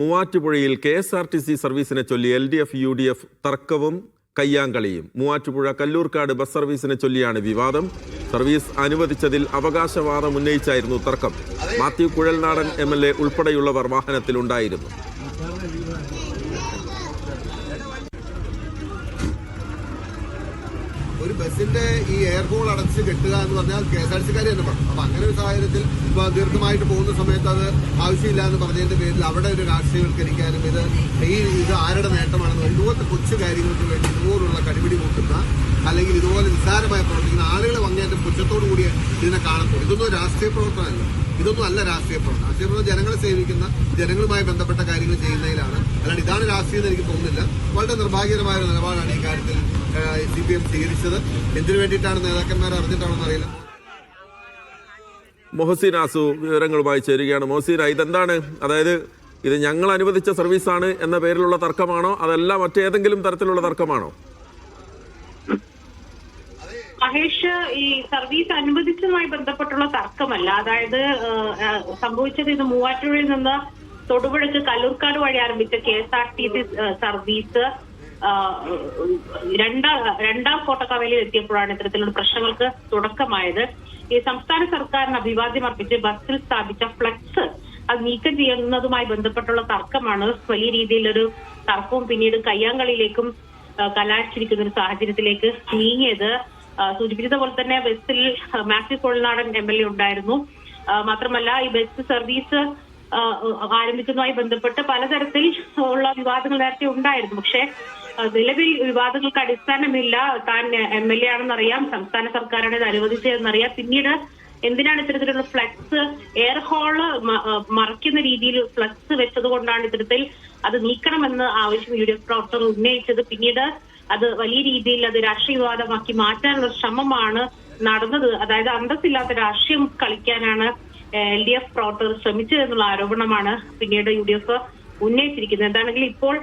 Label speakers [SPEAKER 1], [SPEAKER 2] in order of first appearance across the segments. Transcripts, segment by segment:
[SPEAKER 1] മൂവാറ്റുപുഴയിൽ KSRTC സർവീസിനെ ചൊല്ലി LDF UDF തർക്കവും കയ്യാങ്കളിയും. മൂവാറ്റുപുഴ കല്ലൂർക്കാട് ബസ് സർവീസിനെ ചൊല്ലിയാണ് വിവാദം. സർവീസ് അനുവദിച്ചതിൽ അവകാശവാദം ഉന്നയിച്ചായിരുന്നു തർക്കം. മാത്യു കുഴൽനാടൻ MLA ഉൾപ്പെടെയുള്ളവർ വാഹനത്തിലുണ്ടായിരുന്നു.
[SPEAKER 2] ഒരു ബസ്സിന്റെ ഈ എയർ ഹോൾ അടച്ച് കെട്ടുക എന്ന് പറഞ്ഞാൽ KSRTC-ക്കാർ തന്നെ പറഞ്ഞു. അപ്പൊ അങ്ങനെ ഒരു സാഹചര്യത്തിൽ ഇപ്പൊ ദീർഘമായിട്ട് പോകുന്ന സമയത്ത് അത് ആവശ്യമില്ല എന്ന് പറഞ്ഞതിന്റെ പേരിൽ അവിടെ ഒരു രാഷ്ട്രീയവൽക്കരിക്കാനും ഇത് ആരുടെ നേട്ടമാണെന്ന് ഇതുപോലത്തെ കൊച്ചു കാര്യങ്ങൾക്ക് വേണ്ടി ഇതുപോലുള്ള കടിപിടി കൂട്ടുന്ന അല്ലെങ്കിൽ ഇതുപോലെ നിസ്സാരമായി പ്രവർത്തിക്കുന്ന ആളുകളെ വങ്ങേറ്റം പുച്ഛത്തോടു കൂടി ഇതിനെ കാണത്തുള്ളൂ. ഇതൊന്നും രാഷ്ട്രീയ പ്രവർത്തനമല്ല, ഇതൊന്നും അല്ല രാഷ്ട്രീയ പ്രവർത്തനം. രാഷ്ട്രീയ പ്രവർത്തനം ജനങ്ങളെ സേവിക്കുന്ന, ജനങ്ങളുമായി ബന്ധപ്പെട്ട കാര്യങ്ങൾ ചെയ്യുന്നതിലാണ്. അല്ലാണ്ട് ഇതാണ് രാഷ്ട്രീയം എന്ന് എനിക്ക് തോന്നുന്നില്ല. വളരെ നിർഭാഗ്യകരമായ ഒരു നിലപാടാണ് ഈ കാര്യത്തിൽ CPM സ്വീകരിച്ചത്. എന്തിനു വേണ്ടിയിട്ടാണ് നേതാക്കന്മാർ അറിഞ്ഞിട്ടാണെന്ന് അറിയില്ല.
[SPEAKER 1] മൊഹസിൻ ആസു വിവരങ്ങളുമായി ചേരുകയാണ്. മൊഹസിൻ, ഇതെന്താണ്? അതായത് ഇത് ഞങ്ങൾ അനുവദിച്ച സർവീസാണ് എന്ന പേരിലുള്ള തർക്കമാണോ, അതല്ല മറ്റേതെങ്കിലും തരത്തിലുള്ള തർക്കമാണോ?
[SPEAKER 3] മഹേഷ്, ഈ സർവീസ് അനുവദിച്ചതുമായി ബന്ധപ്പെട്ടുള്ള തർക്കമല്ല. അതായത് സംഭവിച്ചത് ഇത് മൂവാറ്റുപുഴയിൽ നിന്ന് തൊടുപുഴയ്ക്ക് കല്ലൂർക്കാട് വഴി ആരംഭിച്ച KSRTC സർവീസ് രണ്ടാം കോട്ടക്കവലയിൽ എത്തിയപ്പോഴാണ് ഇത്തരത്തിലുള്ള പ്രശ്നങ്ങൾക്ക് തുടക്കമായത്. ഈ സംസ്ഥാന സർക്കാരിന് അഭിവാദ്യം അർപ്പിച്ച് ബസ്സിൽ സ്ഥാപിച്ച ഫ്ലക്സ് അത് നീക്കം ചെയ്യുന്നതുമായി ബന്ധപ്പെട്ടുള്ള തർക്കമാണ് വലിയ രീതിയിലൊരു തർക്കവും പിന്നീട് കയ്യാങ്കളിയിലേക്കും കലാശിച്ചിരിക്കുന്ന ഒരു സാഹചര്യത്തിലേക്ക് നീങ്ങിയത്. സൂചിപ്പിച്ചത് പോലെ തന്നെ ബസ്സിൽ മാത്യു കുഴൽനാടൻ MLA ഉണ്ടായിരുന്നു. മാത്രമല്ല ഈ ബസ് സർവീസ് ആരംഭിക്കുന്നതുമായി ബന്ധപ്പെട്ട് പലതരത്തിൽ ഉള്ള വിവാദങ്ങൾ നേരത്തെ ഉണ്ടായിരുന്നു. പക്ഷെ നിലവിൽ വിവാദങ്ങൾക്ക് അടിസ്ഥാനമില്ല. താൻ MLA ആണെന്നറിയാം, സംസ്ഥാന സർക്കാരാണ് ഇത് അനുവദിച്ചതെന്നറിയാം. പിന്നീട് എന്തിനാണ് ഇത്തരത്തിലുള്ള ഫ്ലക്സ് എയർ ഹോള് മറയ്ക്കുന്ന രീതിയിൽ ഫ്ലക്സ് വെച്ചത് കൊണ്ടാണ് ഇത്തരത്തിൽ അത് നീക്കണമെന്ന് ആവശ്യം UDF പ്രവർത്തകർ ഉന്നയിച്ചത്. പിന്നീട് അത് വലിയ രീതിയിൽ അത് രാഷ്ട്രീയ വിവാദമാക്കി മാറ്റാനുള്ള ശ്രമമാണ് നടന്നത്. അതായത് അന്തസ്സില്ലാത്ത രാഷ്ട്രീയം കളിക്കാനാണ് LDF പ്രവർത്തകർ ശ്രമിച്ചതെന്നുള്ള ആരോപണമാണ് പിന്നീട് UDF ഉന്നയിച്ചിരിക്കുന്നത്. എന്താണെങ്കിലും ഇപ്പോൾ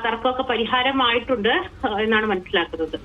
[SPEAKER 3] തർക്കമൊക്കെ പരിഹാരമായിട്ടുണ്ട് എന്നാണ് മനസ്സിലാക്കുന്നത്.